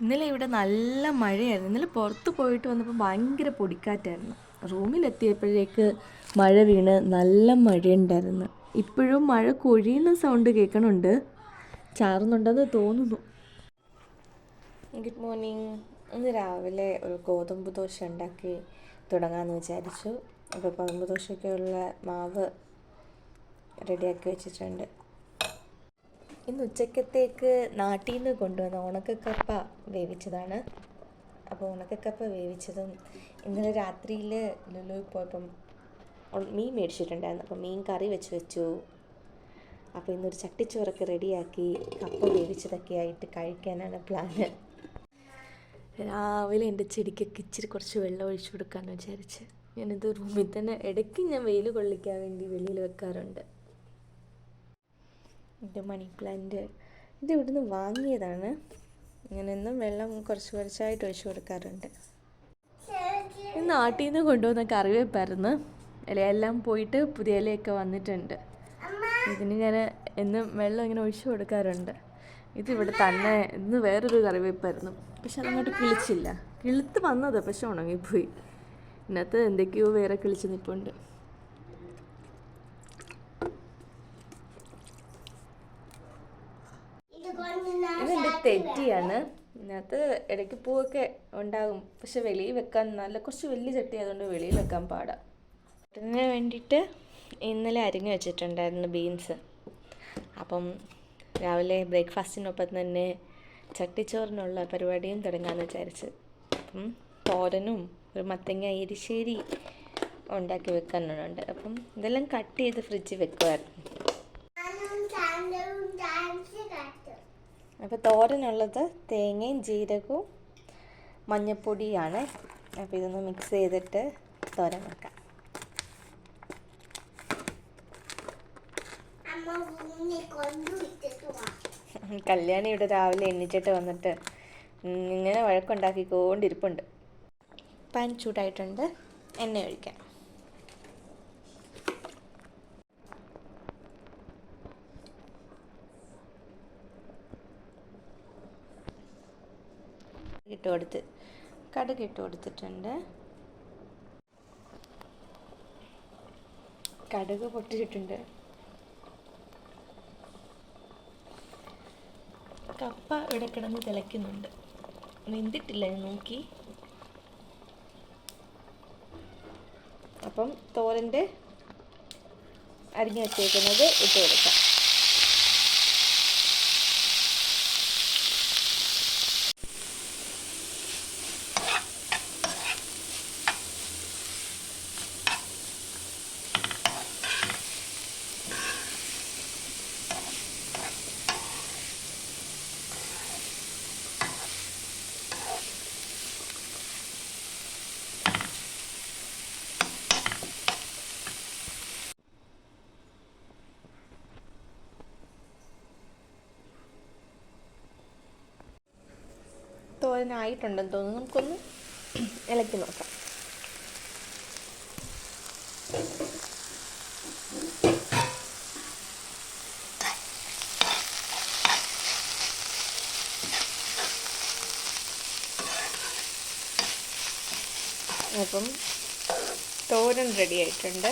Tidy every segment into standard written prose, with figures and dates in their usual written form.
ഇന്നലെ ഇവിടെ നല്ല മഴയായിരുന്നു. ഇന്നലെ പുറത്ത് പോയിട്ട് വന്നപ്പോൾ ഭയങ്കര പൊടിക്കാറ്റായിരുന്നു. റൂമിലെത്തിയപ്പോഴേക്ക് മഴ വീണ് നല്ല മഴയുണ്ടായിരുന്നു. ഇപ്പോഴും മഴ കൊഴിയുന്ന സൗണ്ട് കേൾക്കണുണ്ട്. ചാറുന്നുണ്ടെന്ന് തോന്നുന്നു. Good morning. ഇന്ന് രാവിലെ ഒരു ഗോതമ്പ് ദോശ ഉണ്ടാക്കി തുടങ്ങാമെന്ന് വിചാരിച്ചു. അപ്പോൾ ഗോതമ്പ് ദോശയ്ക്കുള്ള മാവ് റെഡിയാക്കി വെച്ചിട്ടുണ്ട്. ഇന്ന് ഉച്ചക്കത്തേക്ക് നാട്ടിൽ നിന്ന് കൊണ്ടുവന്ന ഉണക്കക്കപ്പ വേവിച്ചതാണ്. അപ്പോൾ ഉണക്കക്കപ്പ വേവിച്ചതും ഇന്നലെ രാത്രിയിൽ ലുലുവിൽ പോയപ്പം മീൻ മേടിച്ചിട്ടുണ്ടായിരുന്നു. അപ്പോൾ മീൻ കറി വെച്ചു. അപ്പോൾ ഇന്നൊരു ചട്ടിച്ചോറൊക്കെ റെഡിയാക്കി കപ്പ വേവിച്ചതൊക്കെ ആയിട്ട് കഴിക്കാനാണ് പ്ലാന്. രാവിലെ എൻ്റെ ചെടിക്കൊക്കെ ഇച്ചിരി കുറച്ച് വെള്ളം ഒഴിച്ചു കൊടുക്കാമെന്ന് വിചാരിച്ച് ഞാനിത് റൂമിൽ തന്നെ ഇടയ്ക്ക് ഞാൻ വെയിൽ കൊള്ളിക്കാൻ വേണ്ടി വെളിയിൽ വെക്കാറുണ്ട്. ഇത് മണി പ്ലാന്റ്, ഇത് ഇവിടുന്ന് വാങ്ങിയതാണ്. ഞാനെന്നും വെള്ളം കുറച്ചായിട്ട് ഒഴിച്ചു കൊടുക്കാറുണ്ട്. നാട്ടിൽ നിന്ന് കൊണ്ടുവന്ന കറിവേപ്പായിരുന്നു. ഇലയെല്ലാം പോയിട്ട് പുതിയ ഇലയൊക്കെ വന്നിട്ടുണ്ട്. ഇതിന് ഞാൻ എന്നും വെള്ളം ഇങ്ങനെ ഒഴിച്ചു കൊടുക്കാറുണ്ട്. ഇതിവിടെ തന്നെ ഇന്ന് വേറൊരു കറിവേപ്പായിരുന്നു. പക്ഷെ അതങ്ങോട്ട് കിളിച്ചില്ല. കിളുത്ത് വന്നത് പക്ഷെ ഉണങ്ങിപ്പോയി. ഇതിനകത്ത് എന്തൊക്കെയോ വേറെ കിളിച്ച് നിൽപ്പുണ്ട്. ഇതെൻ്റെ തെറ്റിയാണ്. ഇതിനകത്ത് ഇടയ്ക്ക് പൂവൊക്കെ ഉണ്ടാകും. പക്ഷെ വെളിയിൽ വെക്കാൻ കുറച്ച് വലിയ ചട്ടി ആയതുകൊണ്ട് വെളിയിൽ വെക്കാൻ പാടാം. അതിന് വേണ്ടിയിട്ട് ഇന്നലെ അരിഞ്ഞു വെച്ചിട്ടുണ്ടായിരുന്നു ബീൻസ്. അപ്പം രാവിലെ ബ്രേക്ക്ഫാസ്റ്റിനൊപ്പം തന്നെ ചട്ടിച്ചോറിനുള്ള പരിപാടിയും തുടങ്ങാമെന്ന് വിചാരിച്ച്. അപ്പം തോരനും ഒരു മത്തങ്ങ എരിശ്ശേരി ഉണ്ടാക്കി വെക്കാനുണ്ട്. അപ്പം ഇതെല്ലാം കട്ട് ചെയ്ത് ഫ്രിഡ്ജിൽ വെക്കുമായിരുന്നു. അപ്പോൾ തോരനുള്ളത് തേങ്ങയും ജീരകവും മഞ്ഞൾപ്പൊടിയാണ്. അപ്പോൾ ഇതൊന്ന് മിക്സ് ചെയ്തിട്ട് തോരൻ വെക്കാം. കല്യാണി ഇവിടെ രാവിലെ എണ്ണിച്ചിട്ട് വന്നിട്ട് ഇങ്ങനെ വഴക്കുണ്ടാക്കിക്കൊണ്ടിരിപ്പുണ്ട്. പാൻ ചൂടായിട്ടുണ്ട്, എണ്ണ ഒഴിക്കാം. കടുക് ഇട്ട് കൊടുത്തിട്ടുണ്ട്. കടുക് പൊട്ടിച്ചിട്ടുണ്ട്. കപ്പ ഇവിടെ കിടന്ന് തിളയ്ക്കുന്നുണ്ട്. വെന്തിട്ടില്ല നോക്കി. അപ്പം തോരൻ്റെ അരിഞ്ഞു വച്ചേക്കുന്നത് ഇട്ട് കൊടുക്കാം. തോരനായിട്ടുണ്ടെന്ന് തോന്നുന്നു. നമുക്കൊന്ന് ഇളക്കി നോക്കാം. അപ്പം തോരൻ റെഡി ആയിട്ടുണ്ട്.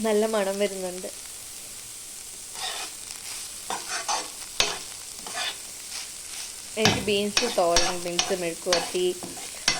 നല്ല മണം വരുന്നുണ്ട്. എനിക്ക് ബീൻസ് തോരൻ, ബീൻസ് മെഴുക്കുവരട്ടി,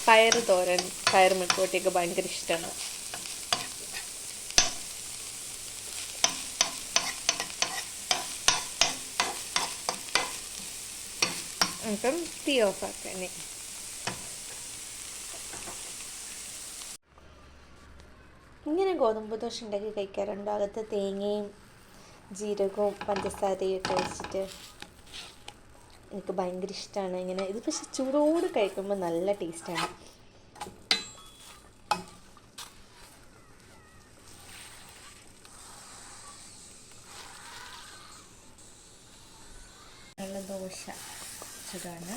പയർ തോരൻ, പയർ മെഴുക്കുവരട്ടിയൊക്കെ ഭയങ്കര ഇഷ്ടമാണ്. അപ്പം തീ ഓഫാക്കാൻ. ഇങ്ങനെ ഗോതമ്പ് ദോശ ഉണ്ടാക്കി കഴിക്കാറുണ്ട്. അകത്ത് തേങ്ങയും ജീരകവും പഞ്ചസാരയും ഒക്കെ വെച്ചിട്ട് എനിക്ക് ഭയങ്കര ഇഷ്ടമാണ് ഇങ്ങനെ. ഇത് പക്ഷെ ചൂടോട് കഴിക്കുമ്പോൾ നല്ല ടേസ്റ്റാണ്. നല്ല ദോശ ചുടാണ്.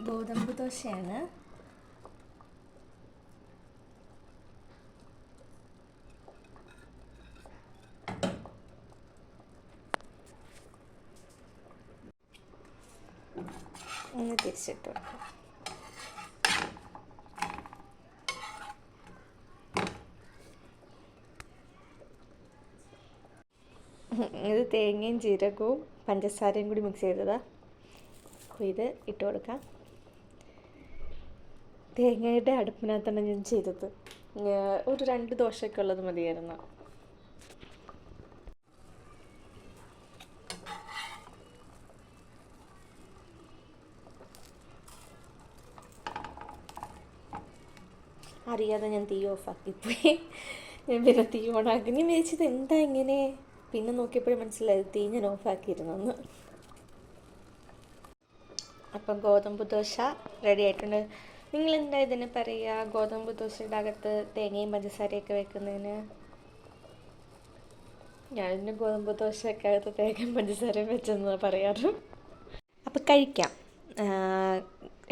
ഗോതമ്പ് ദോശയാണ്. ഒന്ന് തിരിച്ചിട്ട് കൊടുക്കാം. ഇത് തേങ്ങയും ജീരകവും പഞ്ചസാരയും കൂടി മിക്സ് ചെയ്തതാണ്. ഇത് ഇട്ട് കൊടുക്കാം. തേങ്ങയുടെ അടുപ്പിനകത്താണ് ഞാൻ ചെയ്തത്. ഒരു 2 ദോശയൊക്കെ ഉള്ളത് മതിയായിരുന്നു. അറിയാതെ ഞാൻ തീ ഓഫാക്കിപ്പോയി. ഞാൻ പിന്നെ തീ ഓണാക്കി. ഞാൻ വിചാരിച്ചത് എന്താ ഇങ്ങനെ, പിന്നെ നോക്കിയപ്പോഴും മനസ്സിലായത് തീ ഞാൻ ഓഫാക്കിയിരുന്നെന്ന്. അപ്പം ഗോതമ്പ് ദോശ റെഡി ആയിട്ടുണ്ട്. നിങ്ങളെന്താ ഇതിന് പറയുക? ഗോതമ്പ് ദോശയുടെ അകത്ത് തേങ്ങയും പഞ്ചസാരയൊക്കെ വെക്കുന്നതിന്. ഞാനിതിന് ഗോതമ്പ് ദോശയൊക്കെ അകത്ത് തേങ്ങയും പഞ്ചസാരയും വെച്ചെന്ന് പറയാറ്. അപ്പം കഴിക്കാം.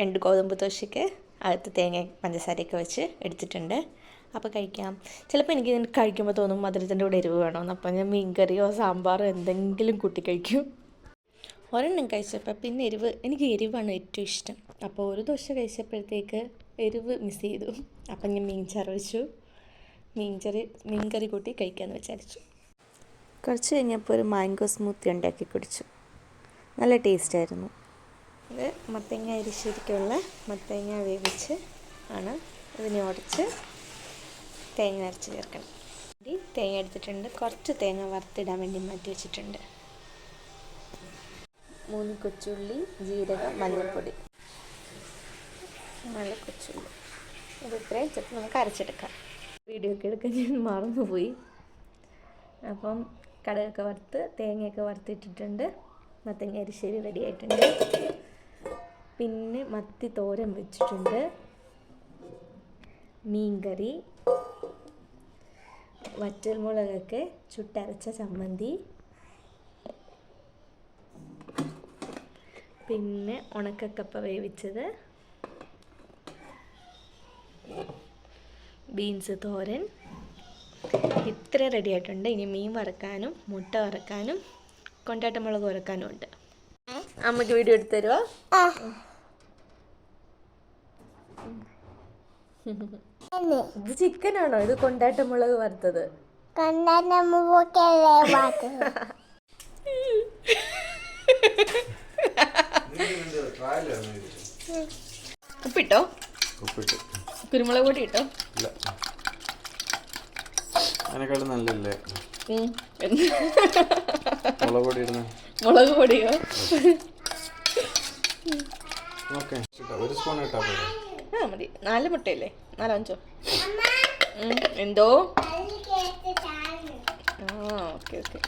2 ഗോതമ്പ് ദോശയ്ക്ക് അകത്ത് തേങ്ങ പഞ്ചസാരയൊക്കെ വെച്ച് എടുത്തിട്ടുണ്ട്. അപ്പോൾ കഴിക്കാം. ചിലപ്പോൾ എനിക്ക് ഇതിന് കഴിക്കുമ്പോൾ തോന്നും മധുരത്തിൻ്റെ കൂടെ എരിവ് വേണമെന്ന്. അപ്പം ഞാൻ മീൻകറിയോ സാമ്പാറോ എന്തെങ്കിലും കൂട്ടി കഴിക്കും. ഒരെണ്ണം കഴിച്ചപ്പോൾ പിന്നെ എനിക്ക് എരിവാണ് ഏറ്റവും ഇഷ്ടം. അപ്പോൾ ഒരു ദോശ കഴിച്ചപ്പോഴത്തേക്ക് എരിവ് മിസ് ചെയ്തു. അപ്പം ഞാൻ മീൻചാറ് വെച്ചു. മീൻകറി കൂട്ടി കഴിക്കാമെന്ന് വിചാരിച്ചു. കുറച്ച് കഴിഞ്ഞപ്പോൾ ഒരു മാംഗോ സ്മൂത്തി ഉണ്ടാക്കി കുടിച്ചു. നല്ല ടേസ്റ്റായിരുന്നു. ഇത് മത്തങ്ങ അരിശ്ശേരിക്കുള്ള മത്തങ്ങ വേവിച്ച് ആണ് ഇതിനെ ഉടച്ച് തേങ്ങ അരച്ച് ചേർക്കണം. തേങ്ങ എടുത്തിട്ടുണ്ട്. കുറച്ച് തേങ്ങ വറുത്തിടാൻ വേണ്ടി മാറ്റി വെച്ചിട്ടുണ്ട്. 3 കൊച്ചുള്ളി, ജീരകം, മഞ്ഞൾപ്പൊടി, നല്ല കൊച്ചുള്ളി. ഇത് ഇത്രയും ചെറുപ്പം നമുക്ക് അരച്ചെടുക്കാം. വീഡിയോ ഒക്കെ എടുക്കാൻ ഞാൻ മറന്നുപോയി. അപ്പം കടുകൊക്കെ വറുത്ത് തേങ്ങയൊക്കെ വറുത്തിട്ടിട്ടുണ്ട്. മത്തങ്ങ അരിശ്ശേരി റെഡി ആയിട്ടുണ്ട്. പിന്നെ മത്തി തോരൻ വെച്ചിട്ടുണ്ട്. മീൻകറി, വറ്റൽമുളകൊക്കെ ചുട്ടരച്ച ചമ്മന്തി, പിന്നെ ഉണക്കക്കപ്പ വേവിച്ചത്, ബീൻസ് തോരൻ. ഇത്ര റെഡി ആയിട്ടുണ്ട്. ഇനി മീൻ വറക്കാനും മുട്ട വറക്കാനും കൊണ്ടാട്ടമുളക് വറക്കാനും ഉണ്ട്. അമ്മയ്ക്ക് വീഡിയോ എടുത്ത് തരുമോ? ഇത് ചിക്കനാണോ? ഇത് കൊണ്ടാട്ടമുളക് വറുത്തത്. ഉപ്പിട്ടോ? കുരുമുളക് പൊടി ഇട്ടോ? അതിനെക്കാളും നല്ലല്ലേ മുളക് പൊടിയോ? ഒരു സ്പൂൺ ഇട്ടാ പോലെ. ആ മതി. 4 മുട്ടയല്ലേ? 4-5. എന്തോ? Okay okay.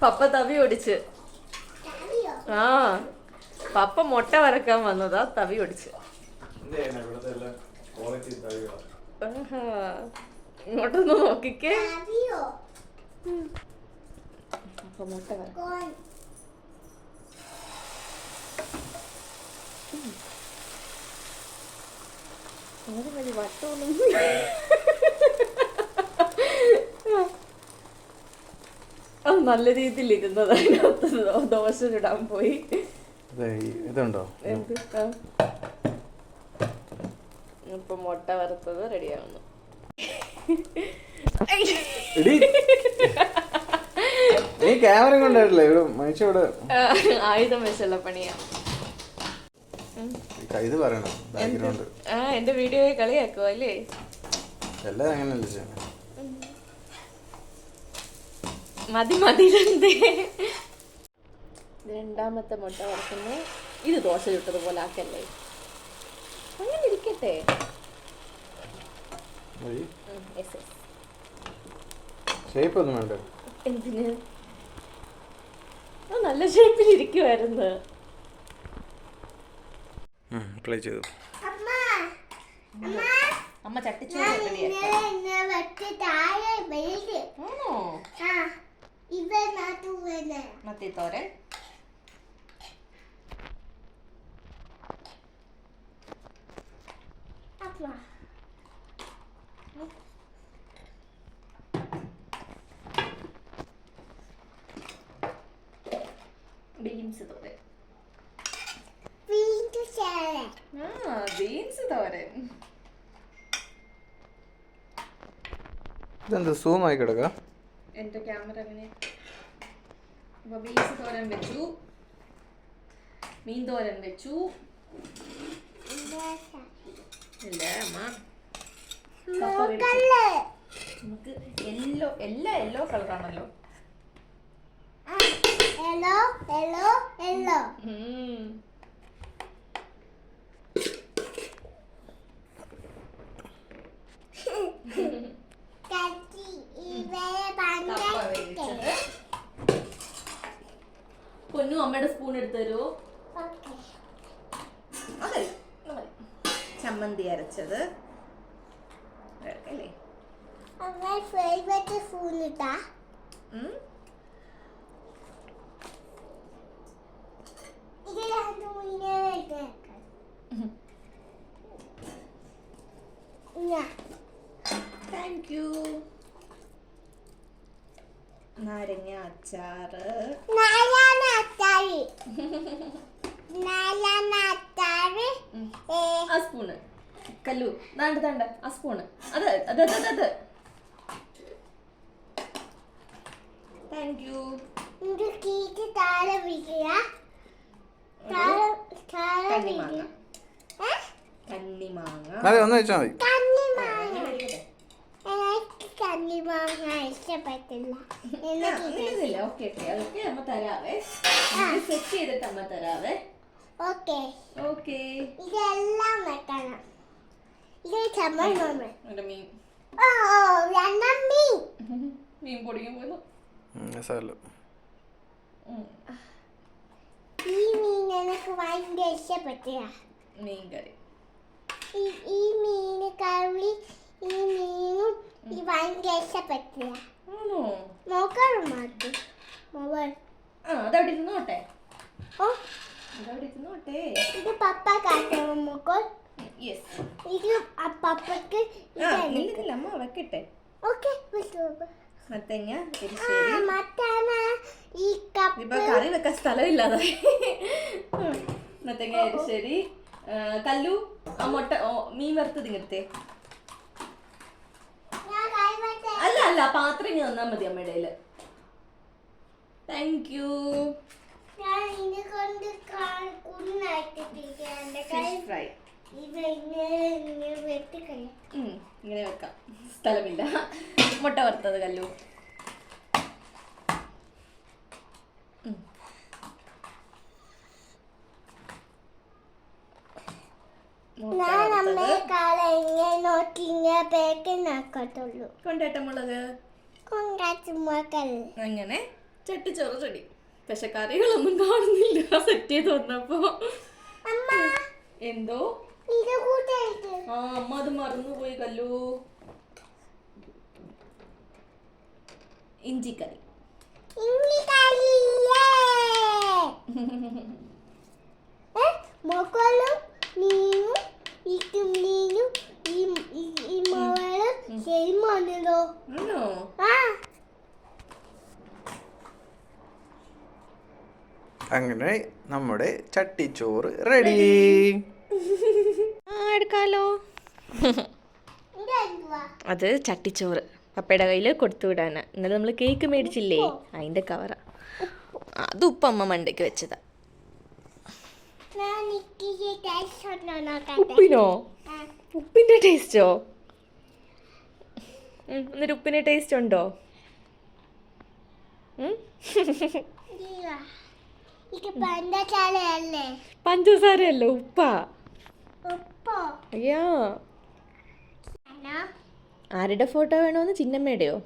പപ്പ തവി ഓടിച്ച്. ആ പപ്പ മുട്ട വറക്കാൻ വന്നതാ, തവി ഓടിച്ച്. ഇങ്ങോട്ടൊന്ന് നോക്കിക്കേ. അപ്പൊ മുട്ട വറക്കാം. മതി വട്ടൊന്നും. അത് നല്ല രീതിയിൽ ഇരുന്നത്. അതിനകത്ത് ദോശ ഇടാൻ പോയി. ഇതുണ്ടോ? ഇപ്പൊ മുട്ട വറുത്തത് റെഡിയാവുന്നു. നീ ക്യാമറ കൊണ്ടായിട്ടില്ലേ ഇവിടെ മനുഷ്യവിടെ? ആയുധം വെച്ചുള്ള പണിയാ. ഇത് പറയണം ബാക്ക്ഗ്രൗണ്ട്. എന്റെ വീഡിയോയെ കളിയാക്കുവോ അല്ലേ? എല്ലാരും അങ്ങനെയല്ലേ ചെയ്യണം. മതി രണ്ടാമത്തെ മുട്ട വറക്കുന്നു. ഇത് ദോശ ചുട്ടതുപോലെ ആക്കല്ലേ? അങ്ങനെ ഇരിക്കട്ടെ. ഷേപ്പ് ഒന്നും വേണ്ട. എന്തിന്? നല്ല ഷേപ്പിൽ ഇരിക്കുവായിരുന്നു. പ്ലേ ചെയ്തു. അമ്മ ചട്ടിച്ചോറ് റെഡിയാക്കാം. മത്തിത്തോരൻ, ബീൻസ് തോരൻ. ബീൻസ് തോരൻ. ഇതെന്ത് സൂമായി കിടക്ക? എന്റെ ക്യാമറ അങ്ങനെ. അപ്പൊ ബീൻസ് തോരൻ വെച്ചു, മീൻ തോരൻ വെച്ചു. ഇല്ല അമ്മ, നമുക്ക് എല്ലാം യെല്ലോ കളറാണല്ലോ. പൊന്നു അമ്മയുടെ സ്പൂൺ എടുത്തു തരുമോ? അതെ, ചമ്മന്തി അരച്ചത് അല്ലേ? Thank you. നാരങ്ങ അച്ചാറ്, ആ സ്പൂണ് കല്ലു താണ്ട ആ സ്പൂണ് അത് അത് അത് അത്. Thank you. കന്നിമാങ്ങ. അതെ, ഒന്ന് വെച്ചാൽ മതി. ഓക്കെ അതൊക്കെ അമ്മ തരാവേ, സെറ്റ് ചെയ്തിട്ട് അമ്മ തരാവേ. ഓക്കെ. ഇതെല്ലാം വെക്കണം. ഇത് മീൻ പൊടിയും പോന്നു. ഈ മീൻ എനിക്ക് ഭയങ്കര ഇഷ്ടപ്പെട്ട മീൻ കറി. ഈ മീൻ കറി ഈ മീനും ഈ ഭയങ്കര ഇഷ്ടപ്പെട്ട. നോക്കാറും മാറ്റി മൊബൈൽ. അതവിടെ ഇരുന്നോട്ടെ. ഓ, അതവിടെ ഇരുന്നോട്ടെ. ഇത് പപ്പ കാട്ടുമോ മോക്കോൾ? യെസ്. ഇത് പപ്പക്ക് ഇല്ല അമ്മ വെക്കട്ടെ. ഓക്കെ. മത്തങ്ങ ഈ കപ്പ് ഇപ്പൊ കറി വെക്കാൻ സ്ഥലമില്ലാതായി. മത്തങ്ങ എരിശ്ശേരി. കല്ലു ആ മുട്ട മീൻ വറുത്തത് ഇങ്ങനത്തെ അല്ല അല്ല പാത്രം ഇനി തന്നാ മതി അമ്മയുടെ കയ്യില്. Thank you. ഫിഷ് ഫ്രൈ ഇങ്ങനെ വെക്കാം, സ്ഥലമില്ല. മുട്ട വറുത്തത് കല്ലു. കൊണ്ടേട്ട മുളക് അങ്ങനെ ചട്ടിച്ചോറ് ചെടി. പക്ഷെ കറികളൊന്നും കാണുന്നില്ല സെറ്റ് ചെയ്ത് വന്നപ്പോ. എന്തോ ആ അമ്മ അത് മറന്നുപോയി കല്ലു. ഇഞ്ചിക്കറി. മക്കളും നീനും ഇതും നീനും ഈ മകള് ചെയ്യുമല്ലോ. അങ്ങനെ നമ്മുടെ ചട്ടിച്ചോറ് റെഡി. എടുക്കാലോ. അത് ചട്ടിച്ചോറ് പപ്പയുടെ കയ്യിൽ കൊടുത്തു വിടാനാ. ഇന്നലെ നമ്മൾ കേക്ക് മേടിച്ചില്ലേ, അതിന്റെ കവറാ. അത് ഉപ്പമ്മ മണ്ടയ്ക്ക് വെച്ചതാ. ഉപ്പിനോ? ഉപ്പിന്റെ ടേസ്റ്റോ? എന്നിട്ട് ഉപ്പിന്റെ ടേസ്റ്റ് ഉണ്ടോ? പഞ്ചസാരയല്ലോ, ഉപ്പാ. അയ്യാ, ആരുടെ ഫോട്ടോ വേണോന്ന്? ചിന്നമ്മയുടെയോ?